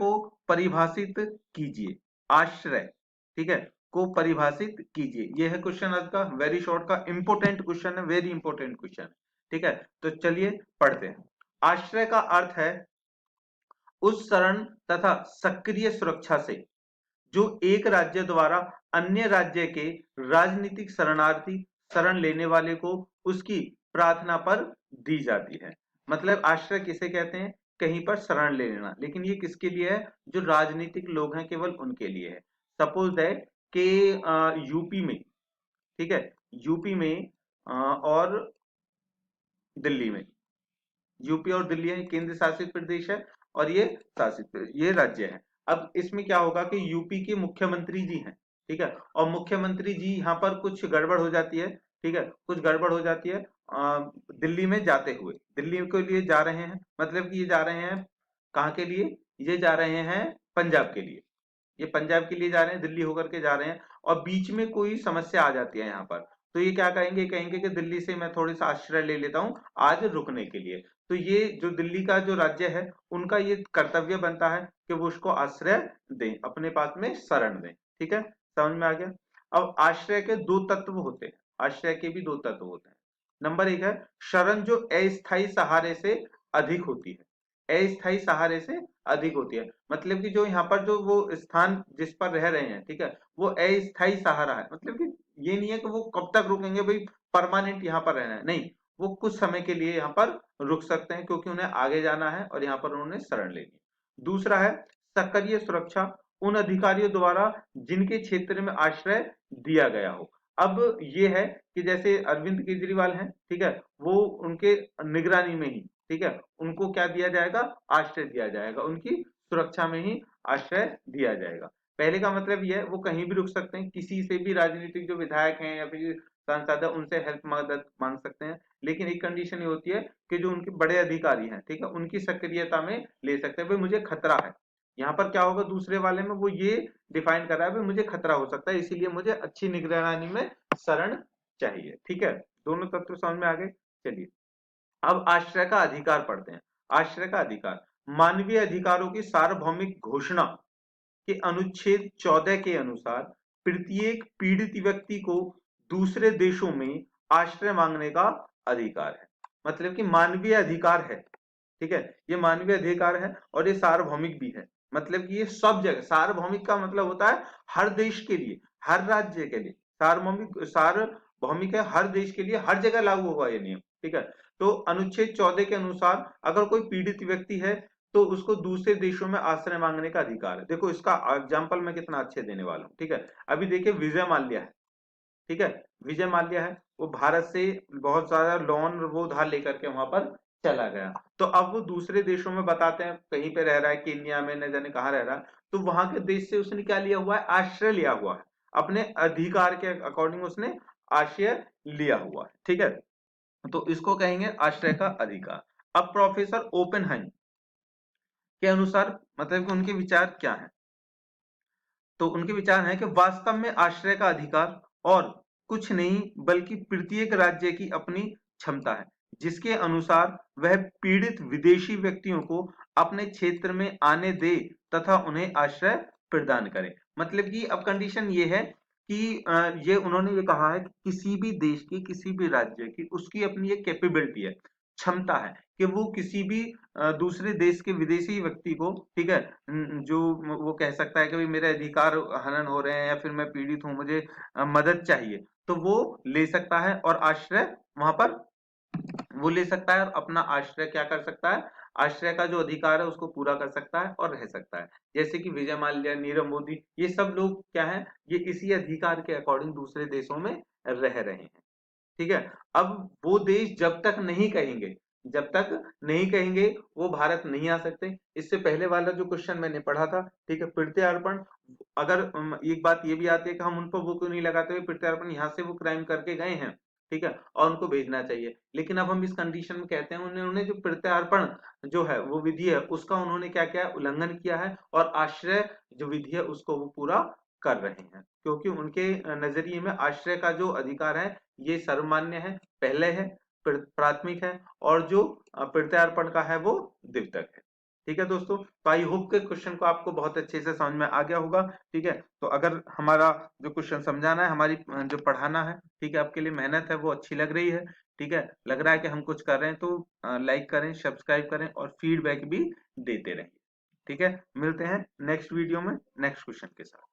को परिभाषित कीजिए। आश्रय, ठीक है, को परिभाषित कीजिए। ये है क्वेश्चन आज का, वेरी शॉर्ट का, इंपोर्टेंट क्वेश्चन है, वेरी इंपोर्टेंट क्वेश्चन, ठीक है। तो चलिए पढ़ते हैं। आश्रय का अर्थ है उस शरण तथा सक्रिय सुरक्षा से जो एक राज्य द्वारा अन्य राज्य के राजनीतिक शरणार्थी शरण लेने वाले को उसकी प्रार्थना पर दी जाती है। मतलब आश्रय किसे कहते हैं? कहीं पर शरण ले लेना, लेकिन ये किसके लिए है? जो राजनीतिक लोग हैं केवल उनके लिए है। सपोज दैट के यूपी में, ठीक है, यूपी में और दिल्ली में, यूपी और दिल्ली है केंद्र शासित प्रदेश है और ये ये राज्य है। अब इसमें क्या होगा कि यूपी के मुख्यमंत्री जी हैं, ठीक है, और मुख्यमंत्री जी यहाँ पर कुछ गड़बड़ हो जाती है, ठीक है, कुछ गड़बड़ हो जाती है दिल्ली में जाते हुए, दिल्ली के लिए जा रहे हैं, मतलब कि ये जा रहे हैं कहाँ के लिए? ये जा रहे हैं पंजाब के लिए, ये पंजाब के लिए जा रहे हैं, दिल्ली होकर के जा रहे हैं, और बीच में कोई समस्या आ जाती है यहाँ पर, तो ये क्या कहेंगे? कहेंगे कि दिल्ली से मैं थोड़ी सा आश्रय ले लेता हूँ आज रुकने के लिए। तो ये जो दिल्ली का जो राज्य है उनका ये कर्तव्य बनता है कि वो उसको आश्रय दें, अपने पास में शरण दें, ठीक है, समझ में आ गया। अब आश्रय के दो तत्व होते हैं, आश्रय के भी दो तत्व होते हैं। नंबर एक है शरण जो अस्थायी सहारे से अधिक होती है, अस्थायी सहारे से अधिक होती है, मतलब कि जो यहाँ पर जो वो स्थान जिस पर रह रहे हैं, ठीक है, वो अस्थायी सहारा है, मतलब कि ये नहीं है कि वो कब तक रुकेंगे भाई, परमानेंट यहाँ पर रहना है, नहीं, वो कुछ समय के लिए यहाँ पर रुक सकते हैं क्योंकि उन्हें आगे जाना है और यहाँ पर उन्होंने शरण लेनी है। दूसरा है सक्रिय सुरक्षा, उन अधिकारियों द्वारा जिनके क्षेत्र में आश्रय दिया गया हो। अब ये है कि जैसे अरविंद केजरीवाल हैं, ठीक है, वो उनके निगरानी में ही, ठीक है, उनको क्या दिया जाएगा? आश्रय दिया जाएगा, उनकी सुरक्षा में ही आश्रय दिया जाएगा। पहले का मतलब यह है वो कहीं भी रुक सकते हैं, किसी से भी राजनीतिक जो विधायक हैं या फिर सांसद है उनसे हेल्प मदद मांग सकते हैं, लेकिन एक कंडीशन ये होती है कि जो उनके बड़े अधिकारी हैं, ठीक है, उनकी सक्रियता में ले सकते हैं। भाई मुझे खतरा है, यहाँ पर क्या होगा दूसरे वाले में, वो ये डिफाइन कर रहा है भाई मुझे खतरा हो सकता है, इसीलिए मुझे अच्छी निगरानी में शरण चाहिए, ठीक है। दोनों तत्व समझ में आ गए। चलिए अब आश्रय का अधिकार पढ़ते हैं। आश्रय का अधिकार मानवीय अधिकारों की सार्वभौमिक घोषणा के अनुच्छेद 14 के अनुसार प्रत्येक पीड़ित व्यक्ति को दूसरे देशों में आश्रय मांगने का अधिकार है। मतलब कि मानवीय अधिकार है, ठीक है, ये मानवीय अधिकार है और ये सार्वभौमिक भी है, मतलब कि ये सब जगह, सार्वभौमिक का मतलब होता है हर देश के लिए, हर राज्य के लिए, सार्वभौमिक है, हर देश के लिए हर जगह लागू होगा ये नियम, ठीक है। तो अनुच्छेद 14 के अनुसार अगर कोई पीड़ित व्यक्ति है तो उसको दूसरे देशों में आश्रय मांगने का अधिकार है। देखो इसका एग्जाम्पल मैं कितना अच्छे देने वाला हूँ, ठीक है। अभी देखिए विजय माल्या है, ठीक है, विजय माल्या है, वो भारत से बहुत ज्यादा लोन वो उधार लेकर के वहां पर चला गया, तो अब वो दूसरे देशों में बताते हैं कहीं पे रह रहा है, केन्या में, न जाने कहाँ रह रहा है, तो वहां के देश से उसने क्या लिया हुआ है? आश्रय लिया हुआ है, अपने अधिकार के अकॉर्डिंग उसने आश्रय लिया हुआ है, ठीक है, तो इसको कहेंगे आश्रय का अधिकार। अब प्रोफेसर ओपेनहाइम के अनुसार मतलब कि उनके विचार क्या है? तो उनके विचार है कि वास्तव में आश्रय का अधिकार और कुछ नहीं बल्कि प्रत्येक राज्य की अपनी क्षमता है जिसके अनुसार वह पीड़ित विदेशी व्यक्तियों को अपने क्षेत्र में आने दे तथा उन्हें आश्रय प्रदान करे। मतलब कि अब कंडीशन ये है कि ये उन्होंने ये कहा है कि किसी भी देश की, किसी भी राज्य की उसकी अपनी एक कैपेबिलिटी है, क्षमता है कि वो किसी भी दूसरे देश के विदेशी व्यक्ति को, ठीक है, जो वो कह सकता है कि भाई मेरे अधिकार हनन हो रहे हैं या फिर मैं पीड़ित हूं, मुझे मदद चाहिए, तो वो ले सकता है और आश्रय वहां पर वो ले सकता है और अपना आश्रय क्या कर सकता है? आश्रय का जो अधिकार है उसको पूरा कर सकता है और रह सकता है। जैसे कि विजय माल्या, नीरव मोदी, ये सब लोग क्या है? ये इसी अधिकार के अकॉर्डिंग दूसरे देशों में रह रहे हैं, ठीक है। अब वो देश जब तक नहीं कहेंगे वो भारत नहीं आ सकते। इससे पहले वाला जो क्वेश्चन मैंने पढ़ा था, ठीक है, प्रत्यार्पण, अगर एक बात ये भी आती है कि हम उन पर वो क्यों नहीं लगाते हुए प्रत्यार्पण, यहाँ से वो क्राइम करके गए हैं, ठीक है, और उनको भेजना चाहिए, लेकिन अब हम इस कंडीशन में कहते हैं उन्होंने जो प्रत्यार्पण जो है वो विधि है उसका उन्होंने क्या किया? उल्लंघन किया है, और आश्रय जो विधि है उसको वो पूरा कर रहे हैं, क्योंकि उनके नजरिए में आश्रय का जो अधिकार है ये सर्वमान्य है, पहले है, प्राथमिक है, और जो प्रत्यार्पण का है वो द्वितीयक है। ठीक है दोस्तों, तो आई होप के क्वेश्चन को आपको बहुत अच्छे से समझ में आ गया होगा। ठीक है, तो अगर हमारा जो क्वेश्चन समझाना है, हमारी जो पढ़ाना है, ठीक है, आपके लिए मेहनत है वो अच्छी लग रही है, ठीक है, लग रहा है कि हम कुछ कर रहे हैं, तो लाइक करें, सब्सक्राइब करें और फीडबैक भी देते रहें। ठीक है, मिलते हैं नेक्स्ट वीडियो में नेक्स्ट क्वेश्चन के साथ।